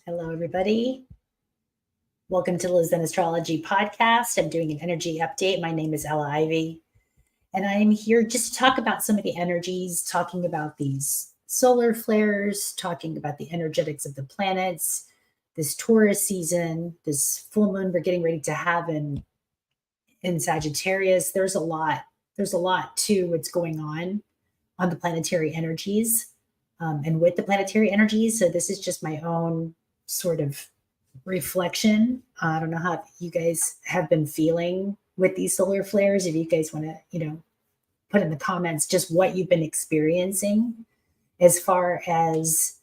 Hello, everybody. Welcome to the Livzenastrology podcast. I'm doing an energy update. My name is Ella Ivy, and I am here just to talk about some of the energies, talking about these solar flares, talking about the energetics of the planets, this Taurus season, this full moon we're getting ready to have in Sagittarius. There's a lot. There's a lot to what's going on the planetary energies and with the planetary energies. So this is just my own sort of reflection. I don't know how you guys have been feeling with these solar flares. If you guys want to, put in the comments just what you've been experiencing as far as,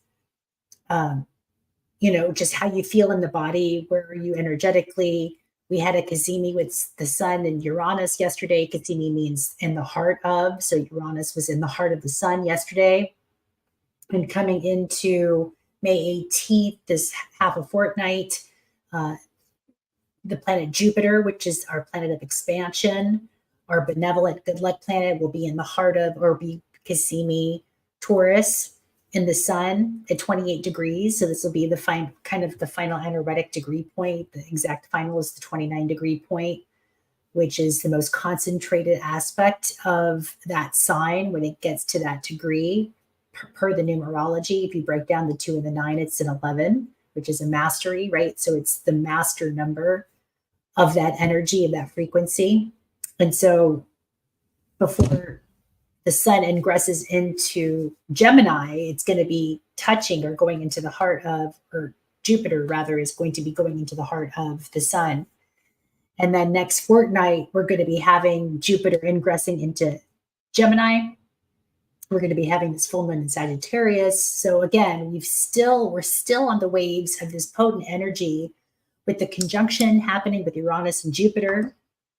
just how you feel in the body. Where are you energetically? We had a Kazemi with the sun and Uranus yesterday. Kazemi means in the heart of. So Uranus was in the heart of the sun yesterday. And coming into May 18th, this half a fortnight, the planet Jupiter, which is our planet of expansion, our benevolent good luck planet, will be in the heart of, or be Kazemi Taurus in the sun at 28 degrees. So this will be the final energetic degree point. The exact final is the 29-degree point, which is the most concentrated aspect of that sign when it gets to that degree. Per the numerology, if you break down the 2 and the 9, it's an 11, which is a mastery, right? So it's the master number of that energy, of that frequency. And so before the sun ingresses into Gemini, it's going to be touching or going into the heart of, or Jupiter rather, is going to be going into the heart of the sun. And then next fortnight, we're going to be having Jupiter ingressing into Gemini. We're going to be having this full moon in Sagittarius. So again, we're still on the waves of this potent energy with the conjunction happening with Uranus and Jupiter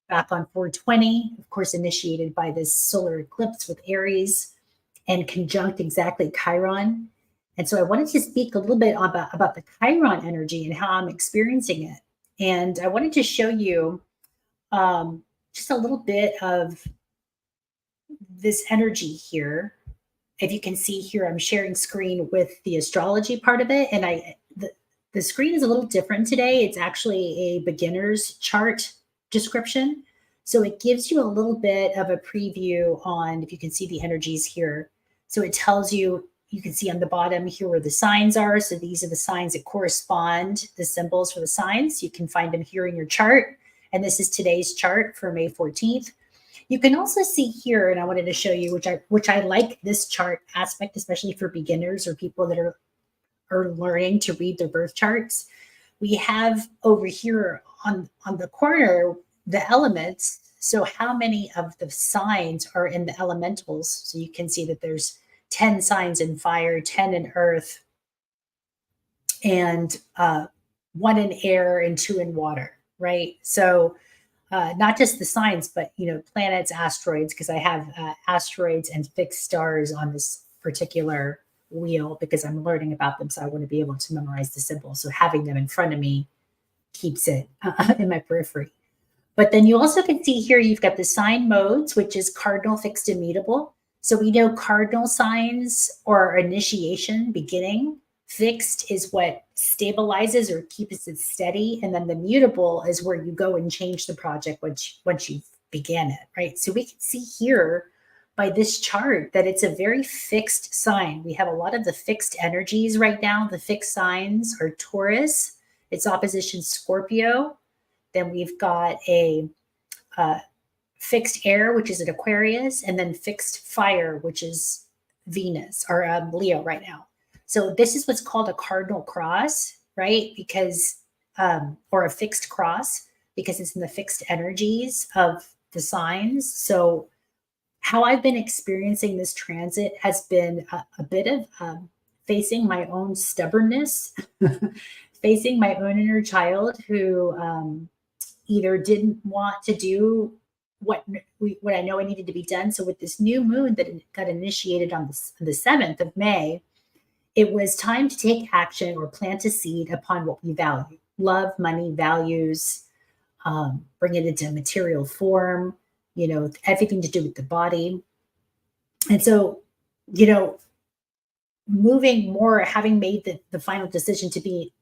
back on 420, of course, initiated by this solar eclipse with Aries and conjunct exactly Chiron. And so I wanted to speak a little bit about the Chiron energy and how I'm experiencing it. And I wanted to show you just a little bit of this energy here. If you can see here, I'm sharing screen with the astrology part of it. And the screen is a little different today. It's actually a beginner's chart description. So it gives you a little bit of a preview on, if you can see the energies here. So it tells you, you can see on the bottom here where the signs are. So these are the signs that correspond, the symbols for the signs. You can find them here in your chart. And this is today's chart for May 14th. You can also see here, and I wanted to show you, which I like this chart aspect, especially for beginners or people that are learning to read their birth charts. We have over here on the corner the elements. So how many of the signs are in the elementals? So you can see that there's 10 signs in fire, 10 in earth, and 1 in air and 2 in water, right? So not just the signs, but planets, asteroids, because I have asteroids and fixed stars on this particular wheel because I'm learning about them. So I want to be able to memorize the symbols. So having them in front of me keeps it in my periphery. But then you also can see here, you've got the sign modes, which is cardinal, fixed, immutable. So we know cardinal signs or initiation, beginning. Fixed is what stabilizes or keeps it steady. And then the mutable is where you go and change the project once you began it, right? So we can see here by this chart that it's a very fixed sign. We have a lot of the fixed energies right now. The fixed signs are Taurus, its opposition Scorpio. Then we've got a fixed air, which is an Aquarius, and then fixed fire, which is Venus or Leo right now. So this is what's called a cardinal cross, right? Because, or a fixed cross, because it's in the fixed energies of the signs. So how I've been experiencing this transit has been a bit of facing my own stubbornness, facing my own inner child who either didn't want to do what I know I needed to be done. So with this new moon that got initiated on the 7th of May, it was time to take action or plant a seed upon what we value: love, money, values, bring it into material form, everything to do with the body. And so, moving more, having made the final decision to be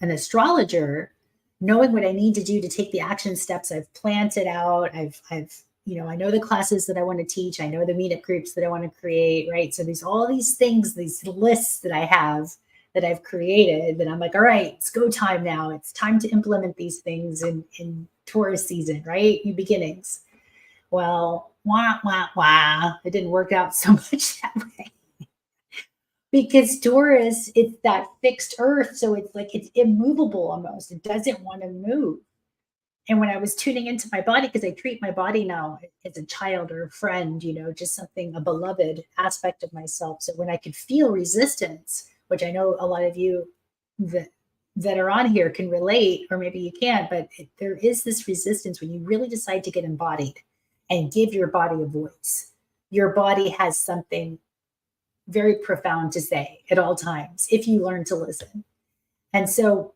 an astrologer, knowing what I need to do to take the action steps. I've planned it out. I know the classes that I want to teach. I know the meetup groups that I want to create, right? So there's all these things, these lists that I have that I've created that I'm like, all right, it's go time now. It's time to implement these things in Taurus season, right? New beginnings. Well, wah, wah, wah. It didn't work out so much that way. Because Taurus, it's that fixed earth. So it's like it's immovable almost. It doesn't want to move. And when I was tuning into my body, because I treat my body now as a child or a friend, just something, a beloved aspect of myself. So when I could feel resistance, which I know a lot of you that are on here can relate, or maybe you can't, but there is this resistance when you really decide to get embodied and give your body a voice. Your body has something very profound to say at all times if you learn to listen. And so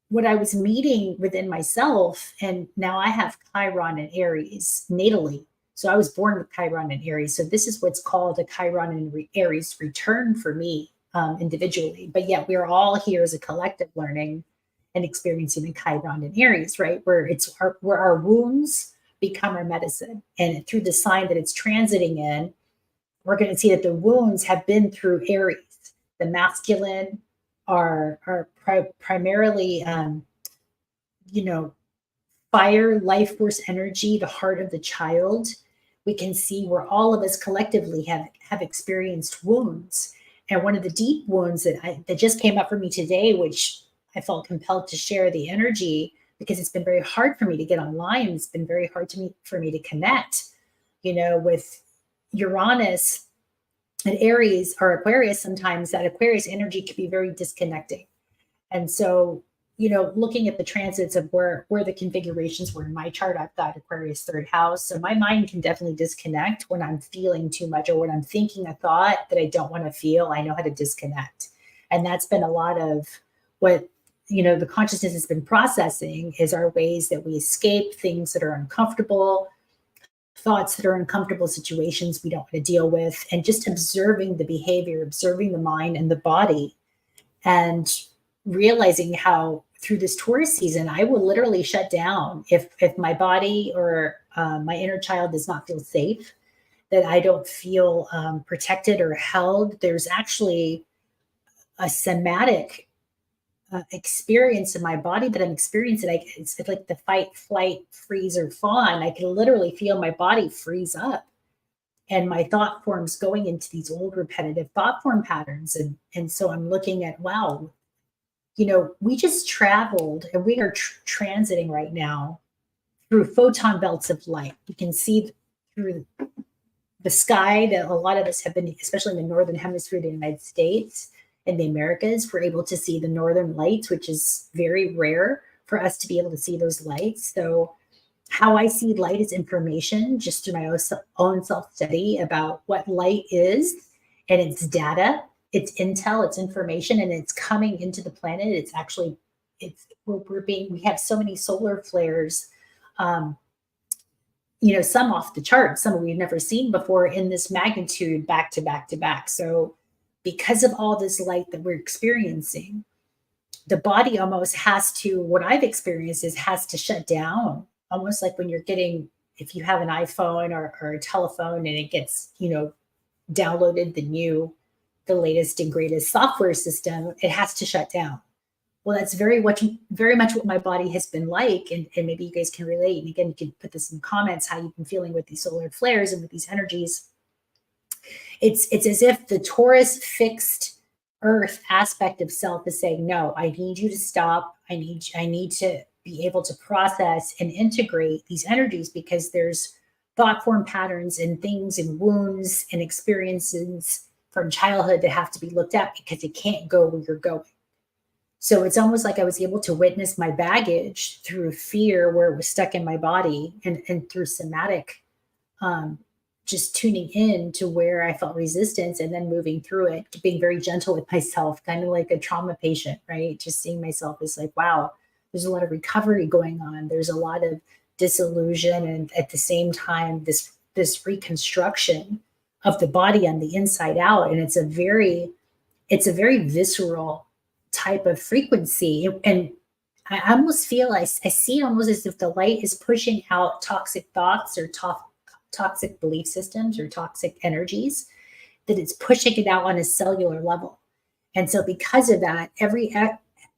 what I was meeting within myself, and now I have Chiron and Aries natally. So I was born with Chiron and Aries. So this is what's called a Chiron and Aries return for me individually. But yet we're all here as a collective learning and experiencing the Chiron and Aries, right? Where where our wounds become our medicine. And through the sign that it's transiting in, we're going to see that the wounds have been through Aries. The masculine are primarily, fire, life force energy, the heart of the child. We can see where all of us collectively have experienced wounds. And one of the deep wounds that just came up for me today, which I felt compelled to share the energy, because it's been very hard for me to get online. It's been very hard for me to connect, with Uranus and Aries or Aquarius. Sometimes that Aquarius energy can be very disconnecting. And so, looking at the transits of where the configurations were in my chart, I've got Aquarius third house. So my mind can definitely disconnect when I'm feeling too much, or when I'm thinking a thought that I don't want to feel. I know how to disconnect. And that's been a lot of what, the consciousness has been processing, is our ways that we escape things that are uncomfortable, thoughts that are uncomfortable, situations we don't want to deal with, and just observing the behavior, observing the mind and the body, and realizing how through this Taurus season, I will literally shut down if my body or my inner child does not feel safe, that I don't feel protected or held. There's actually a somatic experience in my body that I'm experiencing. It's like the fight, flight, freeze, or fawn. I can literally feel my body freeze up, and my thought forms going into these old repetitive thought form patterns. And so I'm looking at, wow, we just traveled, and we are transiting right now through photon belts of light. You can see through the sky that a lot of us have been, especially in the northern hemisphere of the United States and the Americas, we're able to see the northern lights, which is very rare for us to be able to see those lights. So how I see light is information, just through my own self-study about what light is, and it's data, it's intel, it's information, and it's coming into the planet. It's actually, we have so many solar flares, some off the charts, some we've never seen before in this magnitude, back to back to back. So because of all this light that we're experiencing, the body almost has to, what I've experienced is, has to shut down, almost like when you're if you have an iPhone or a telephone and it gets, downloaded the latest and greatest software system, it has to shut down. Well, that's very much what my body has been like. And maybe you guys can relate. And again, you can put this in the comments, how you've been feeling with these solar flares and with these energies. It's as if the Taurus fixed earth aspect of self is saying, no, I need you to stop. I need to be able to process and integrate these energies, because there's thought form patterns and things and wounds and experiences from childhood that have to be looked at, because it can't go where you're going. So it's almost like I was able to witness my baggage through fear, where it was stuck in my body, and through somatic, just tuning in to where I felt resistance, and then moving through it, being very gentle with myself, kind of like a trauma patient, right? Just seeing myself as like, wow, there's a lot of recovery going on. There's a lot of disillusion, and at the same time, this reconstruction of the body on the inside out. And it's a very visceral type of frequency. And I almost feel, I see it almost as if the light is pushing out toxic thoughts or toxic belief systems or toxic energies, that it's pushing it out on a cellular level. And so because of that,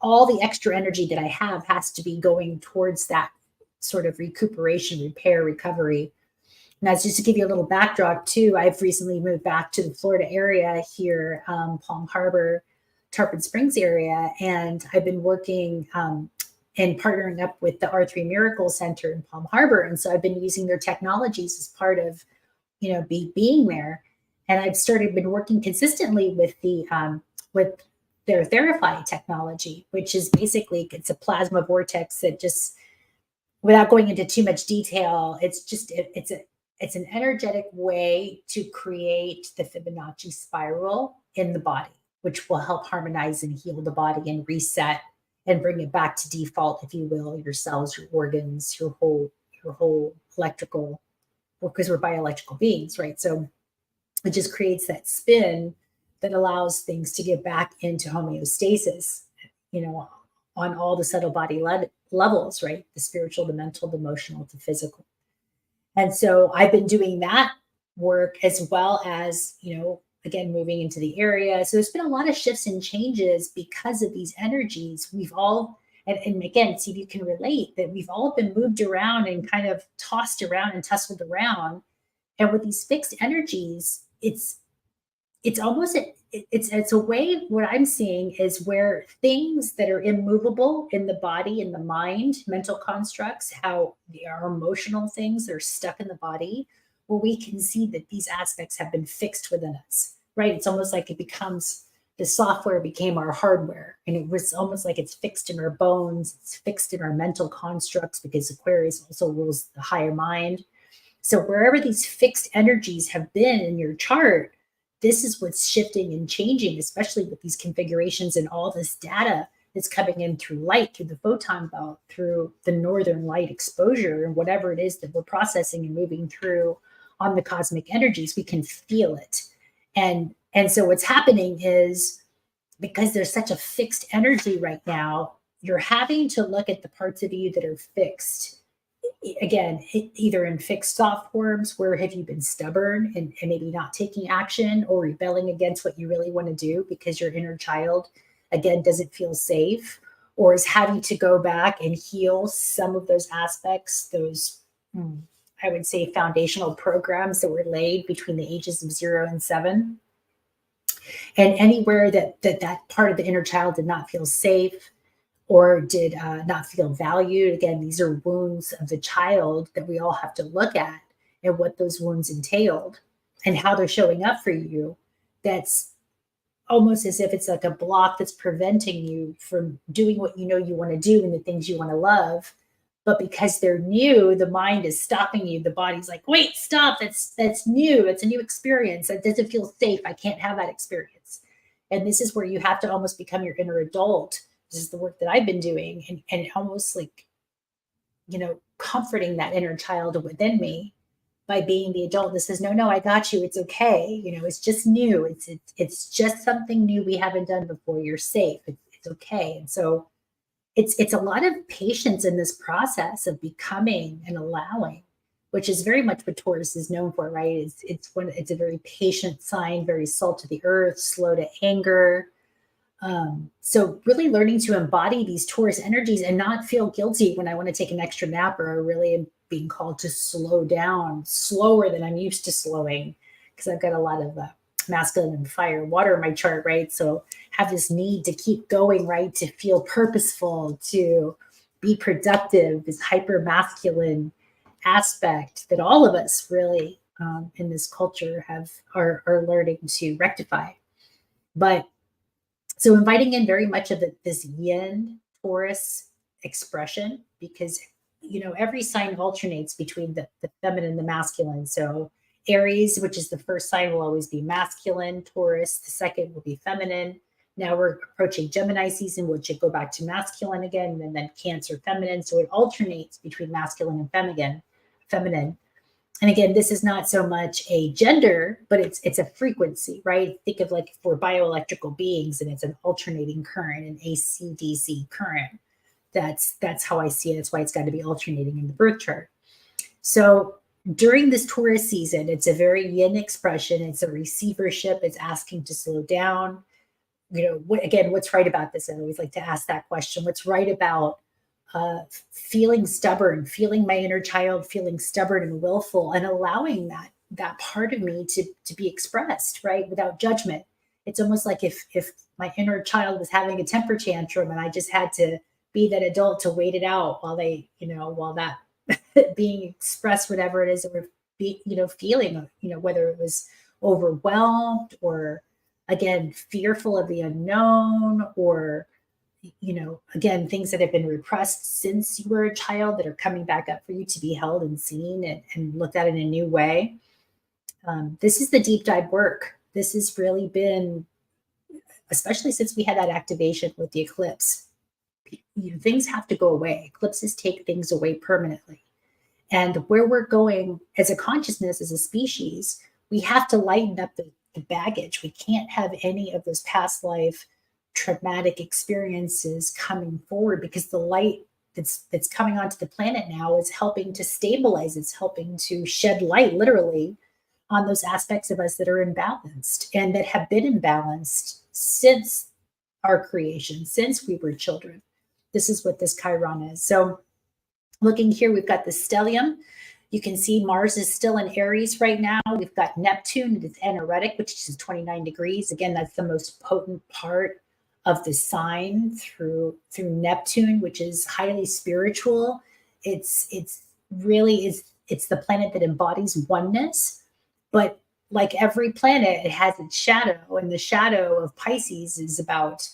all the extra energy that I have has to be going towards that sort of recuperation, repair, recovery. Now, just to give you a little backdrop too, I've recently moved back to the Florida area here, Palm Harbor, Tarpon Springs area, and I've been working and partnering up with the R3 Miracle Center in Palm Harbor. And so I've been using their technologies as part of, being there. And I've been working consistently with with their Therify technology, which is basically, it's a plasma vortex that just, without going into too much detail, it's an energetic way to create the Fibonacci spiral in the body, which will help harmonize and heal the body and reset and bring it back to default, if you will, your cells, your organs, your whole electrical, because we're bioelectrical beings, right? So it just creates that spin that allows things to get back into homeostasis, on all the subtle body levels, right? The spiritual, the mental, the emotional, the physical. And so I've been doing that work as well as, again, moving into the area. So there's been a lot of shifts and changes because of these energies. We've all, and again, see if you can relate, that we've all been moved around and kind of tossed around and tussled around. And with these fixed energies, it's almost, it's a way, what I'm seeing is where things that are immovable in the body, in the mind, mental constructs, how our emotional things that are stuck in the body, where we can see that these aspects have been fixed within us, right? It's almost like the software became our hardware, and it was almost like it's fixed in our bones, it's fixed in our mental constructs, because Aquarius also rules the higher mind. So wherever these fixed energies have been in your chart, this is what's shifting and changing, especially with these configurations and all this data that's coming in through light, through the photon belt, through the northern light exposure, and whatever it is that we're processing and moving through on the cosmic energies, we can feel it. And so what's happening is, because there's such a fixed energy right now, you're having to look at the parts of you that are fixed. Again, either in fixed thought forms, where have you been stubborn and maybe not taking action or rebelling against what you really want to do because your inner child, again, doesn't feel safe, or is having to go back and heal some of those aspects, those, I would say, foundational programs that were laid between the ages of 0 and 7. And anywhere that part of the inner child did not feel safe, or did not feel valued. Again, these are wounds of the child that we all have to look at, and what those wounds entailed and how they're showing up for you. That's almost as if it's like a block that's preventing you from doing what you want to do and the things you want to love. But because they're new, the mind is stopping you. The body's like, wait, stop. That's new. It's a new experience. That doesn't feel safe. I can't have that experience. And this is where you have to almost become your inner adult. This is the work that I've been doing, and almost like, comforting that inner child within me by being the adult that says, no, I got you. It's okay. It's just new. It's just something new we haven't done before. You're safe. It's okay. And so it's a lot of patience in this process of becoming and allowing, which is very much what Taurus is known for, right? It's a very patient sign, very salt to the earth, slow to anger. So really learning to embody these Taurus energies and not feel guilty when I want to take an extra nap, or I really am being called to slow down, slower than I'm used to slowing, because I've got a lot of masculine and fire, water in my chart, right? So have this need to keep going, right? To feel purposeful, to be productive, this hyper masculine aspect that all of us really in this culture are learning to rectify. But so inviting in very much of this yin Taurus expression, because, every sign alternates between the feminine and the masculine. So Aries, which is the first sign, will always be masculine. Taurus, the second, will be feminine. Now we're approaching Gemini season, which should go back to masculine again, and then Cancer, feminine. So it alternates between masculine and feminine. And again, this is not so much a gender, but it's a frequency, right? Think of like if we're bioelectrical beings and it's an alternating current, an AC/DC current. That's how I see it. That's why it's got to be alternating in the birth chart. So during this Taurus season, it's a very yin expression. It's a receivership. It's asking to slow down. Again, what's right about this? I always like to ask that question. What's right about feeling stubborn, feeling my inner child, feeling stubborn and willful, and allowing that part of me to be expressed, right, without judgment. It's almost like if my inner child was having a temper tantrum and I just had to be that adult to wait it out while that being expressed, whatever it is that we're feeling, whether it was overwhelmed or again fearful of the unknown, or again, things that have been repressed since you were a child that are coming back up for you to be held and seen and looked at in a new way. This is the deep dive work. This has really been, especially since we had that activation with the eclipse, things have to go away. Eclipses take things away permanently. And where we're going as a consciousness, as a species, we have to lighten up the baggage. We can't have any of those past life traumatic experiences coming forward, because the light that's coming onto the planet now is helping to stabilize. It's helping to shed light, literally, on those aspects of us that are imbalanced and that have been imbalanced since our creation, since we were children. This is what this Chiron is. So looking here, we've got the stellium. You can see Mars is still in Aries right now. We've got Neptune, it's anaretic, which is 29 degrees. Again, that's the most potent part of the sign through Neptune, which is highly spiritual. It's the planet that embodies oneness, but like every planet, it has its shadow, and the shadow of Pisces is about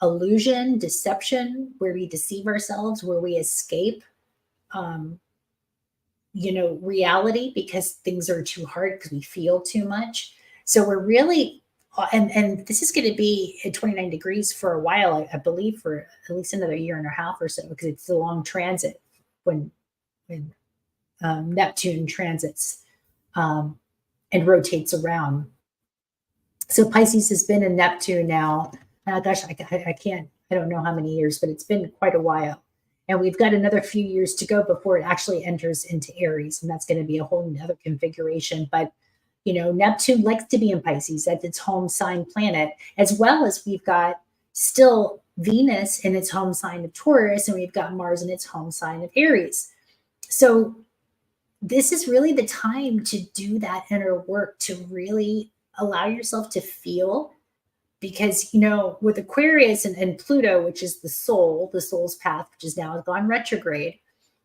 illusion, deception, where we deceive ourselves, where we escape reality because things are too hard, because we feel too much. So we're really, and this is going to be at 29 degrees for a while, I believe, for at least another year and a half or so, because it's a long transit when Neptune transits and rotates around. So Pisces has been in Neptune now. Gosh, I don't know how many years, but it's been quite a while. And we've got another few years to go before it actually enters into Aries. And that's going to be a whole other configuration. But, Neptune likes to be in Pisces. That's its home sign planet, as well as we've got still Venus in its home sign of Taurus, and we've got Mars in its home sign of Aries. So this is really the time to do that inner work, to really allow yourself to feel. Because, with Aquarius and Pluto, which is the soul's path, which is now gone retrograde,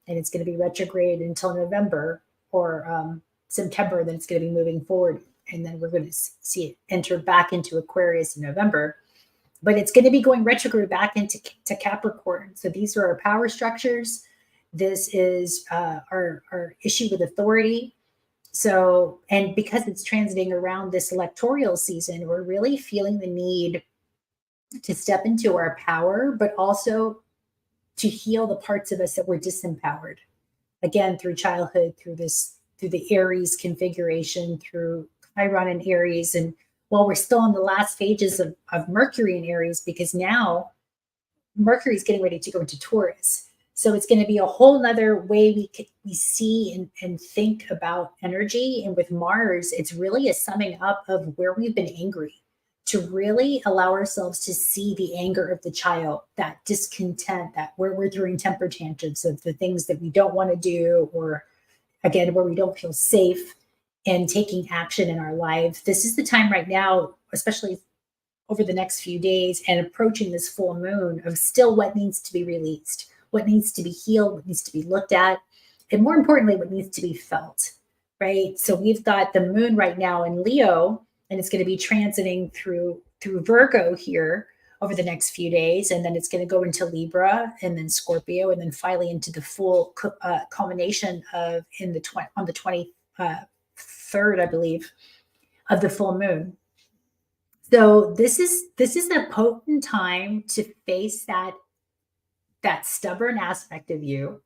and it's going to be retrograde until November or September, then it's going to be moving forward. And then we're going to see it enter back into Aquarius in November. But it's going to be going retrograde back into Capricorn. So these are our power structures. This is our issue with authority. So, and because it's transiting around this electoral season, we're really feeling the need to step into our power, but also to heal the parts of us that were disempowered. Again, through childhood, through the Aries configuration, through Chiron and Aries. And while we're still in the last stages of Mercury in Aries, because now Mercury is getting ready to go into Taurus. So it's going to be a whole nother way we see and think about energy. And with Mars, it's really a summing up of where we've been angry, to really allow ourselves to see the anger of the child, that discontent, that where we're throwing temper tantrums of the things that we don't want to do, or again, where we don't feel safe and taking action in our life. This is the time right now, especially over the next few days and approaching this full moon, of still what needs to be released, what needs to be healed, what needs to be looked at, and more importantly, what needs to be felt, right? So we've got the moon right now in Leo, and it's going to be transiting through Virgo here over the next few days, and then it's going to go into Libra, and then Scorpio, and then finally into the full culmination of on the 23rd, I believe, of the full moon. So this is a potent time to face that stubborn aspect of you.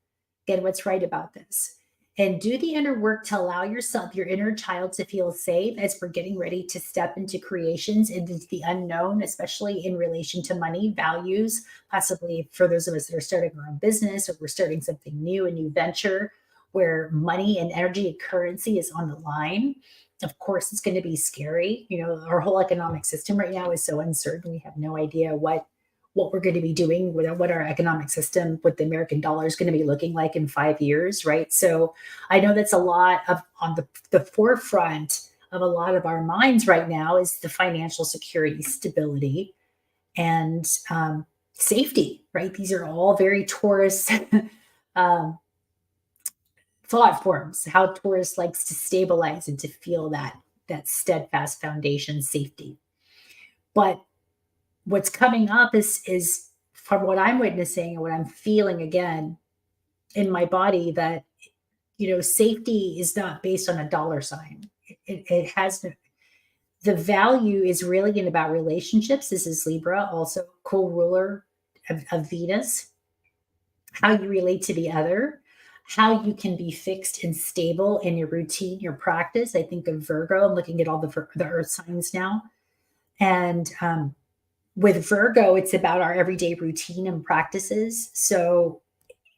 Again, what's right about this? and do the inner work to allow yourself, your inner child, to feel safe as we're getting ready to step into creations, into the unknown, especially in relation to money, values, possibly for those of us that are starting our own business, or we're starting something new, a new venture where money and energy and currency is on the line. Of course, it's going to be scary. Our whole economic system right now is so uncertain. We have no idea what we're going to be doing, what our economic system, what the American dollar is going to be looking like in 5 years, right? So I know that's a lot of on the forefront of a lot of our minds right now is the financial security, stability, and safety, right? These are all very Taurus um, thought forms, how Taurus likes to stabilize and to feel that steadfast foundation safety. But what's coming up is from what I'm witnessing and what I'm feeling again in my body, that safety is not based on a dollar sign. It has the value is really in about relationships. This is Libra, also co-ruler of Venus, how you relate to the other, how you can be fixed and stable in your routine, your practice. I think of Virgo. I'm looking at all the earth signs now. And with Virgo, it's about our everyday routine and practices. So,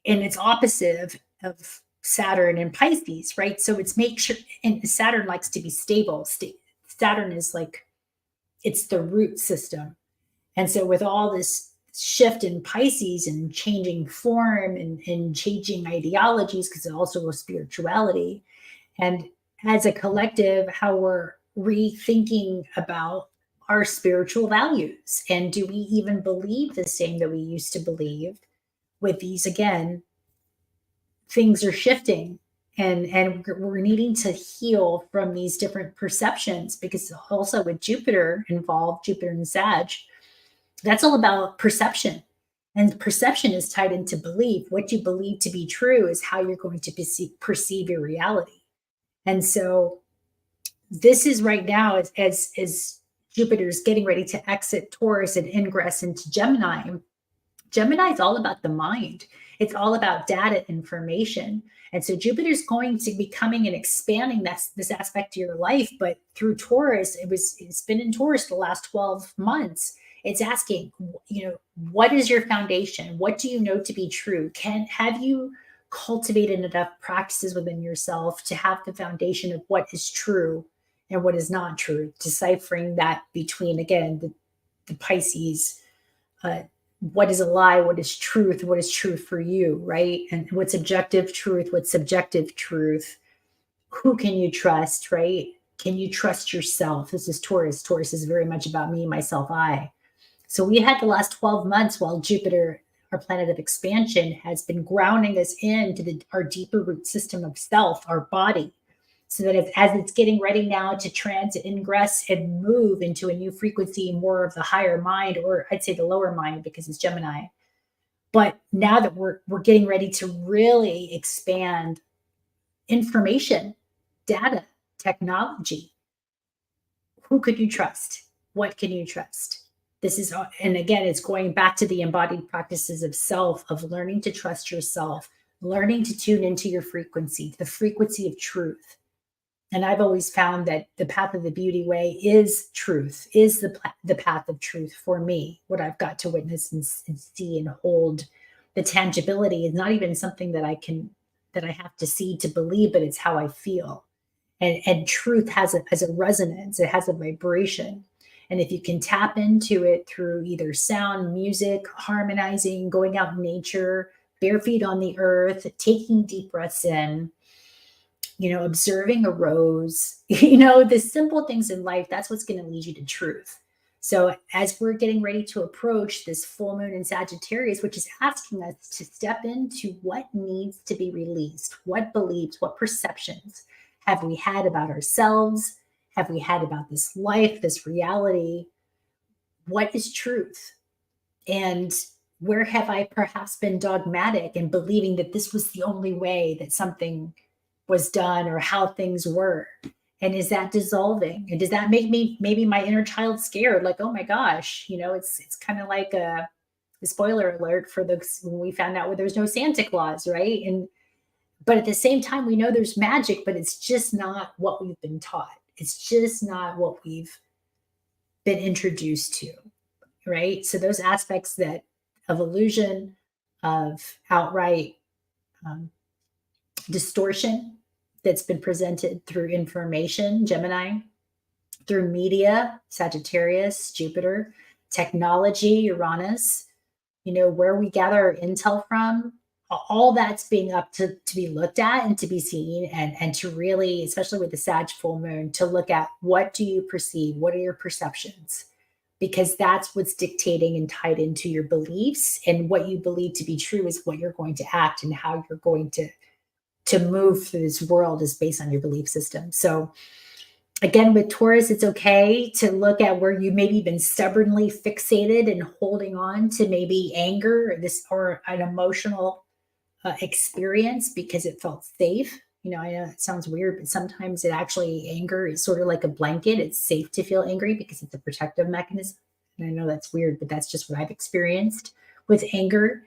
and it's opposite of Saturn and Pisces, right? So it's make sure, and Saturn likes to be stable. Saturn is like, it's the root system. And so with all this shift in Pisces and changing form and changing ideologies, because it also was spirituality, and as a collective, how we're rethinking about our spiritual values. And do we even believe the same that we used to believe? With these, again, things are shifting, and we're needing to heal from these different perceptions, because also with Jupiter involved, Jupiter and Sag, that's all about perception. And perception is tied into belief. What you believe to be true is how you're going to perceive your reality. And so this is right now, as Jupiter is getting ready to exit Taurus and ingress into Gemini. Gemini is all about the mind. It's all about data information. And so Jupiter is going to be coming and expanding this aspect of your life. But through Taurus, it's been in Taurus the last 12 months. It's asking, what is your foundation? What do you know to be true? Have you cultivated enough practices within yourself to have the foundation of what is true and what is not true, deciphering that between, again, the Pisces, what is a lie, what is truth for you, right? And what's objective truth, what's subjective truth, who can you trust, right? Can you trust yourself? This is Taurus. Taurus is very much about me, myself, I. So we had the last 12 months while Jupiter, our planet of expansion, has been grounding us into our deeper root system of self, our body, so that as it's getting ready now to transit, ingress, and move into a new frequency, more of the higher mind, or I'd say the lower mind because it's Gemini. But now that we're getting ready to really expand information, data, technology, who could you trust? What can you trust? This is, and again, it's going back to the embodied practices of self, of learning to trust yourself, learning to tune into your frequency, the frequency of truth. And I've always found that the path of the beauty way is truth, is the path of truth for me. What I've got to witness and see and hold, the tangibility is not even something that I have to see to believe, but it's how I feel. And truth has a resonance, it has a vibration. And if you can tap into it through either sound, music, harmonizing, going out in nature, bare feet on the earth, taking deep breaths in, observing a rose, the simple things in life, that's what's going to lead you to truth. So as we're getting ready to approach this full moon in Sagittarius, which is asking us to step into what needs to be released, what beliefs, what perceptions have we had about ourselves? Have we had about this life, this reality? What is truth? And where have I perhaps been dogmatic in believing that this was the only way that something was done or how things were? And is that dissolving? And does that make me, maybe my inner child, scared? Like, oh my gosh, it's kind of like a spoiler alert for when we found out where there's no Santa Claus, right? But at the same time, we know there's magic, but it's just not what we've been taught. It's just not what we've been introduced to, right? So those aspects that of illusion, of outright um, distortion that's been presented through information, Gemini, through media, Sagittarius, Jupiter, technology, Uranus, where we gather our intel from, all that's being up to be looked at and to be seen, and to really, especially with the Sag full moon, to look at what do you perceive? What are your perceptions? Because that's what's dictating and tied into your beliefs, and what you believe to be true is what you're going to act, and how you're going to move through this world is based on your belief system. So again, with Taurus, it's okay to look at where you maybe been stubbornly fixated and holding on to maybe anger or an emotional experience because it felt safe. I know it sounds weird, but sometimes anger is sort of like a blanket. It's safe to feel angry because it's a protective mechanism. And I know that's weird, but that's just what I've experienced with anger.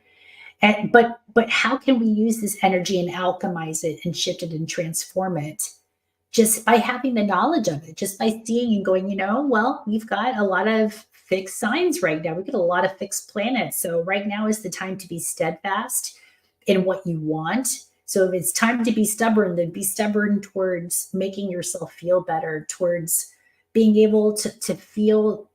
But how can we use this energy and alchemize it and shift it and transform it? Just by having the knowledge of it, just by seeing and going, well, we've got a lot of fixed signs right now. We've got a lot of fixed planets. So right now is the time to be steadfast in what you want. So if it's time to be stubborn, then be stubborn towards making yourself feel better, towards being able to feel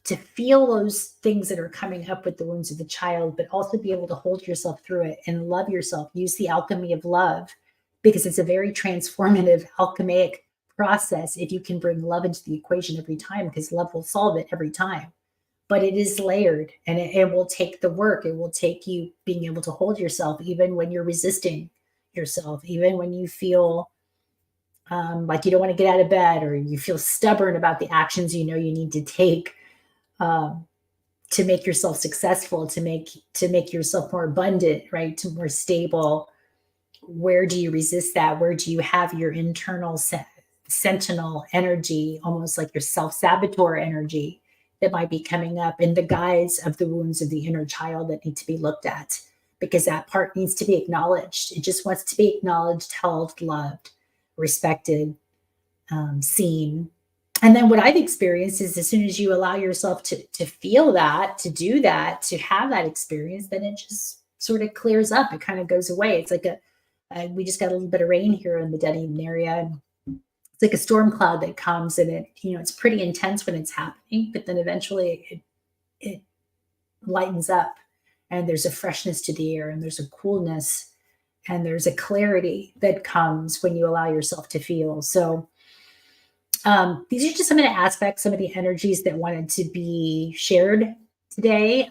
those things that are coming up with the wounds of the child, but also be able to hold yourself through it and love yourself. Use the alchemy of love, because it's a very transformative alchemic process if you can bring love into the equation every time, because love will solve it every time. But it is layered, and it will take the work. It will take you being able to hold yourself even when you're resisting yourself, even when you feel like you don't want to get out of bed, or you feel stubborn about the actions you need to take to make yourself successful, to make yourself more abundant, right? To more stable. Where do you resist that? Where do you have your internal sentinel energy, almost like your self-saboteur energy, that might be coming up in the guise of the wounds of the inner child that need to be looked at? Because that part needs to be acknowledged. It just wants to be acknowledged, held, loved, respected, seen. And then what I've experienced is, as soon as you allow yourself to feel that, to do that, to have that experience, then it just sort of clears up. It kind of goes away. It's like we just got a little bit of rain here in the Dunedin area, and it's like a storm cloud that comes, and it's pretty intense when it's happening, but then eventually it lightens up, and there's a freshness to the air, and there's a coolness, and there's a clarity that comes when you allow yourself to feel. So these are just some of the aspects, some of the energies that wanted to be shared today.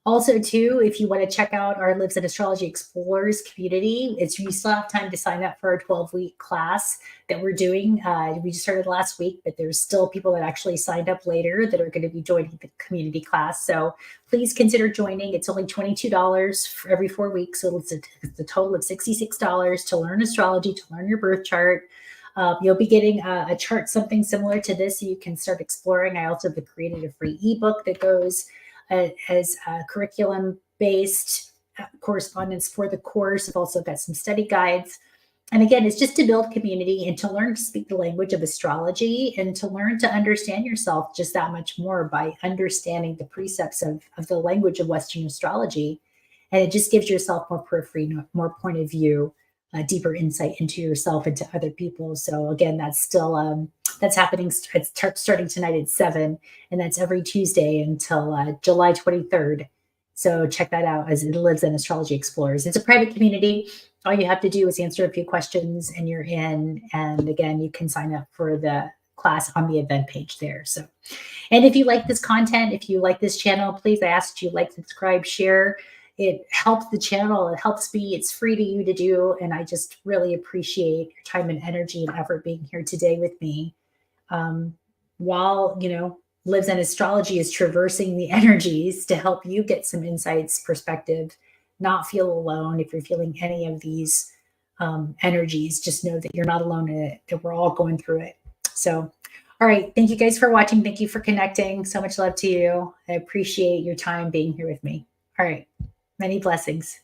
Also, too, if you want to check out our Lives in Astrology Explorers community, you still have time to sign up for our 12-week class that we're doing. We just started last week, but there's still people that actually signed up later that are going to be joining the community class. So please consider joining. It's only $22 for every 4 weeks. So it's a total of $66 to learn astrology, to learn your birth chart. You'll be getting a chart, something similar to this, so you can start exploring. I also have created a free ebook that goes as curriculum-based correspondence for the course. I've also got some study guides. And again, it's just to build community and to learn to speak the language of astrology, and to learn to understand yourself just that much more by understanding the precepts of the language of Western astrology. And it just gives yourself more periphery, more point of view, deeper insight into yourself and to other people. So again, that's still that's happening. It's starting tonight at 7, and that's every Tuesday until July 23rd. So check that out, as it Lives in Astrology Explorers. It's a private community. All you have to do is answer a few questions, and you're in. And again, you can sign up for the class on the event page there. So, and if you like this content, if you like this channel, please, I ask you like, subscribe, share. It helps the channel. It helps me. It's free to you to do. And I just really appreciate your time and energy and effort being here today with me. While, Lives in Astrology is traversing the energies to help you get some insights, perspective, not feel alone. If you're feeling any of these energies, just know that you're not alone in it, that we're all going through it. So, all right. Thank you guys for watching. Thank you for connecting. So much love to you. I appreciate your time being here with me. All right. Many blessings.